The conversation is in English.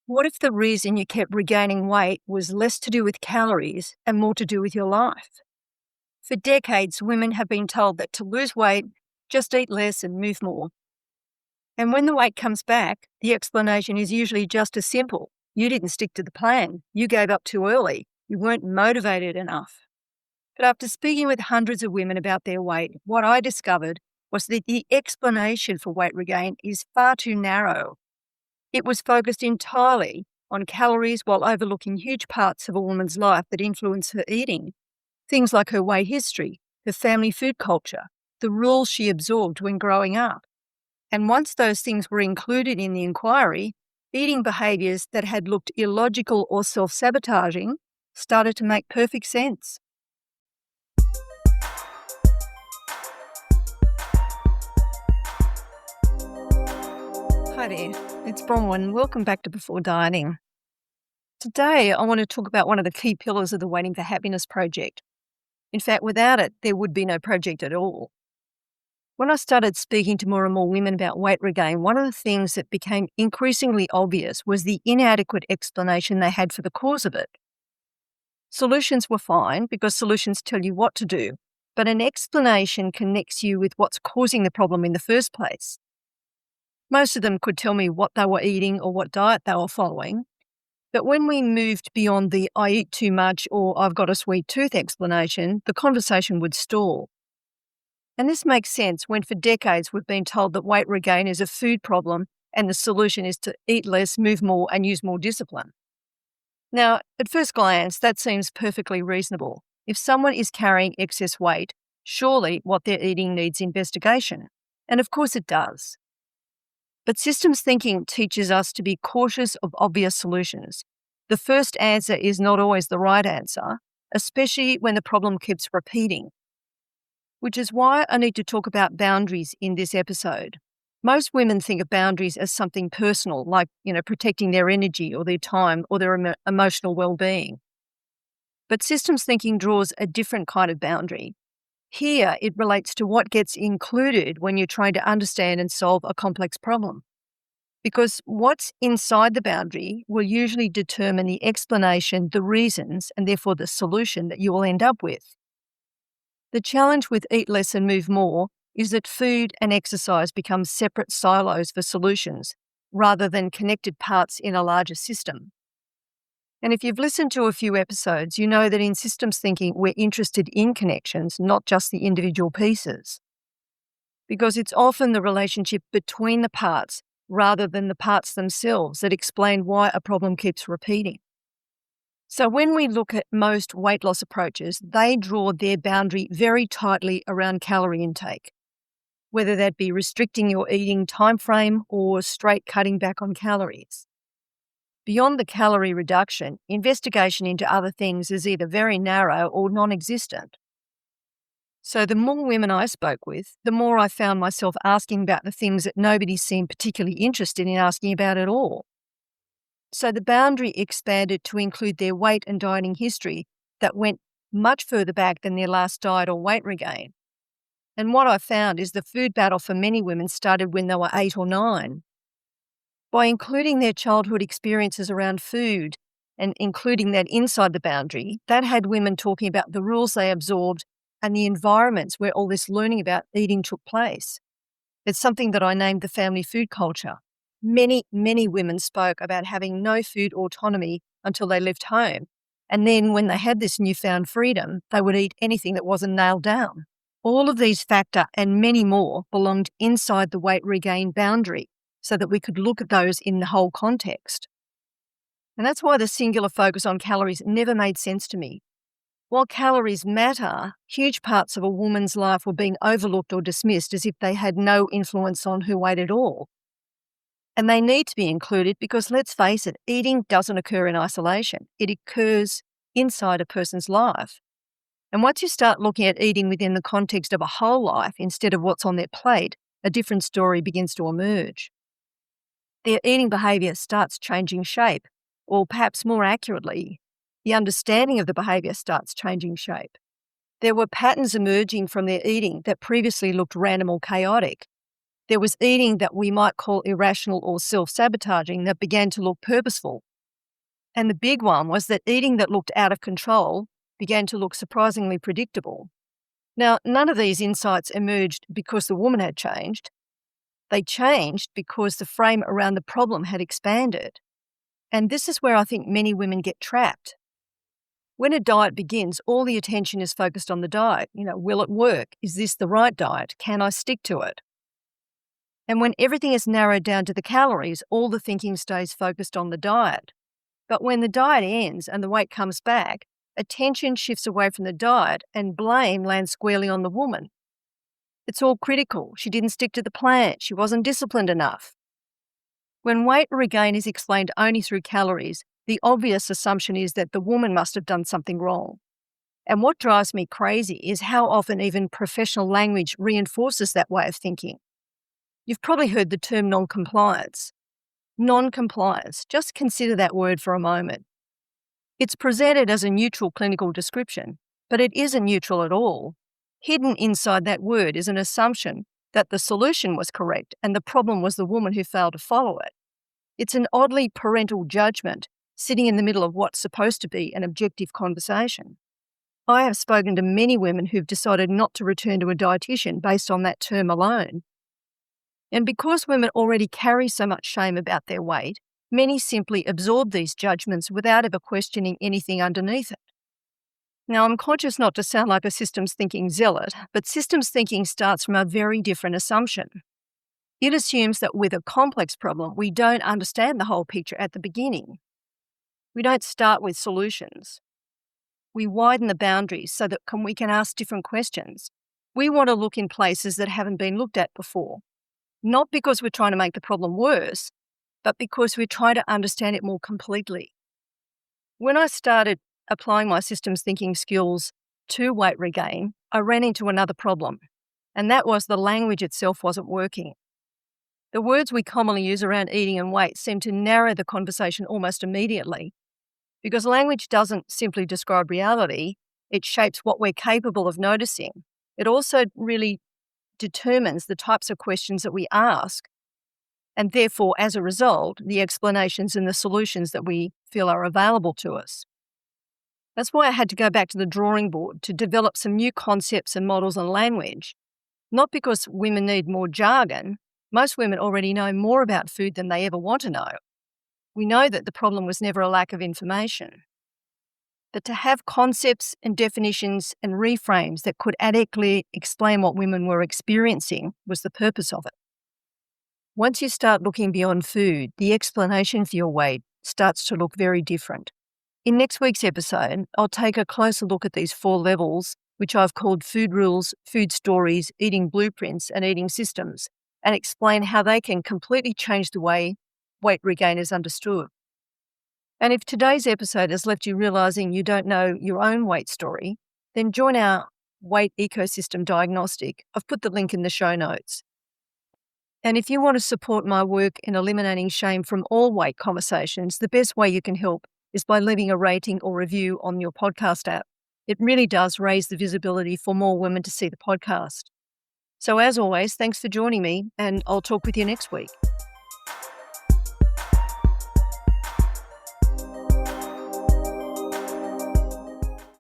What if the reason you kept regaining weight was less to do with calories and more to do with your life? For decades, women have been told that to lose weight, just eat less and move more. And when the weight comes back, the explanation is usually just as simple. You didn't stick to the plan. You gave up too early. You weren't motivated enough. But after speaking with hundreds of women about their weight, what I discovered was that the explanation for weight regain is far too narrow. It was focused entirely on calories while overlooking huge parts of a woman's life that influence her eating. Things like her weight history, her family food culture, the rules she absorbed when growing up. And once those things were included in the inquiry, eating behaviours that had looked illogical or self-sabotaging started to make perfect sense. Hi there, it's Bronwyn. Welcome back to Before Dieting. Today, I want to talk about one of the key pillars of the Waiting for Happiness project. In fact, without it, there would be no project at all. When I started speaking to more and more women about weight regain, one of the things that became increasingly obvious was the inadequate explanation they had for the cause of it. Solutions were fine because solutions tell you what to do, but an explanation connects you with what's causing the problem in the first place. Most of them could tell me what they were eating or what diet they were following, but when we moved beyond the I eat too much or I've got a sweet tooth explanation, the conversation would stall. And this makes sense when for decades we've been told that weight regain is a food problem and the solution is to eat less, move more and use more discipline. Now, at first glance, that seems perfectly reasonable. If someone is carrying excess weight, surely what they're eating needs investigation. And of course it does. But systems thinking teaches us to be cautious of obvious solutions. The first answer is not always the right answer, especially when the problem keeps repeating. Which is why I need to talk about boundaries in this episode. Most women think of boundaries as something personal, like, protecting their energy or their time or their emotional well-being. But systems thinking draws a different kind of boundary. Here, it relates to what gets included when you're trying to understand and solve a complex problem. Because what's inside the boundary will usually determine the explanation, the reasons, and therefore the solution that you will end up with. The challenge with Eat Less and Move More is that food and exercise become separate silos for solutions rather than connected parts in a larger system. And if you've listened to a few episodes, you know that in systems thinking, we're interested in connections, not just the individual pieces. Because it's often the relationship between the parts rather than the parts themselves that explain why a problem keeps repeating. So when we look at most weight loss approaches, they draw their boundary very tightly around calorie intake, whether that be restricting your eating time frame or straight cutting back on calories. Beyond the calorie reduction, investigation into other things is either very narrow or non-existent. So the more women I spoke with, the more I found myself asking about the things that nobody seemed particularly interested in asking about at all. So the boundary expanded to include their weight and dieting history that went much further back than their last diet or weight regain. And what I found is the food battle for many women started when they were 8 or 9. By including their childhood experiences around food and including that inside the boundary, that had women talking about the rules they absorbed and the environments where all this learning about eating took place. It's something that I named the family food culture. Many women spoke about having no food autonomy until they left home. And then when they had this newfound freedom, they would eat anything that wasn't nailed down. All of these factor and many more belonged inside the weight regain boundary so that we could look at those in the whole context. And that's why the singular focus on calories never made sense to me. While calories matter, huge parts of a woman's life were being overlooked or dismissed as if they had no influence on her weight at all. And they need to be included because, let's face it, eating doesn't occur in isolation. It occurs inside a person's life. And once you start looking at eating within the context of a whole life instead of what's on their plate, a different story begins to emerge. Their eating behaviour starts changing shape, or perhaps more accurately, the understanding of the behaviour starts changing shape. There were patterns emerging from their eating that previously looked random or chaotic. There was eating that we might call irrational or self-sabotaging that began to look purposeful. And the big one was that eating that looked out of control began to look surprisingly predictable. Now, none of these insights emerged because the woman had changed. They changed because the frame around the problem had expanded. And this is where I think many women get trapped. When a diet begins, all the attention is focused on the diet. Will it work? Is this the right diet? Can I stick to it? And when everything is narrowed down to the calories, all the thinking stays focused on the diet. But when the diet ends and the weight comes back, attention shifts away from the diet and blame lands squarely on the woman. It's all critical. She didn't stick to the plan. She wasn't disciplined enough. When weight regain is explained only through calories, the obvious assumption is that the woman must have done something wrong. And what drives me crazy is how often even professional language reinforces that way of thinking. You've probably heard the term non-compliance. Non-compliance, just consider that word for a moment. It's presented as a neutral clinical description, but it isn't neutral at all. Hidden inside that word is an assumption that the solution was correct and the problem was the woman who failed to follow it. It's an oddly parental judgment sitting in the middle of what's supposed to be an objective conversation. I have spoken to many women who've decided not to return to a dietitian based on that term alone. And because women already carry so much shame about their weight, many simply absorb these judgments without ever questioning anything underneath it. Now, I'm conscious not to sound like a systems thinking zealot, but systems thinking starts from a very different assumption. It assumes that with a complex problem, we don't understand the whole picture at the beginning. We don't start with solutions. We widen the boundaries so that we can ask different questions. We want to look in places that haven't been looked at before, not because we're trying to make the problem worse, but because we're trying to understand it more completely. When I started applying my systems thinking skills to weight regain, I ran into another problem, and that was the language itself wasn't working. The words we commonly use around eating and weight seem to narrow the conversation almost immediately, because language doesn't simply describe reality, it shapes what we're capable of noticing. It also really determines the types of questions that we ask, and therefore, as a result, the explanations and the solutions that we feel are available to us. That's why I had to go back to the drawing board to develop some new concepts and models and language. Not because women need more jargon. Most women already know more about food than they ever want to know. We know that the problem was never a lack of information. But to have concepts and definitions and reframes that could adequately explain what women were experiencing was the purpose of it. Once you start looking beyond food, the explanation for your weight starts to look very different. In next week's episode, I'll take a closer look at these 4 levels, which I've called food rules, food stories, eating blueprints, and eating systems, and explain how they can completely change the way weight regain is understood. And if today's episode has left you realising you don't know your own weight story, then join our weight ecosystem diagnostic. I've put the link in the show notes. And if you want to support my work in eliminating shame from all weight conversations, the best way you can help is by leaving a rating or review on your podcast app. It really does raise the visibility for more women to see the podcast. So as always, thanks for joining me, and I'll talk with you next week.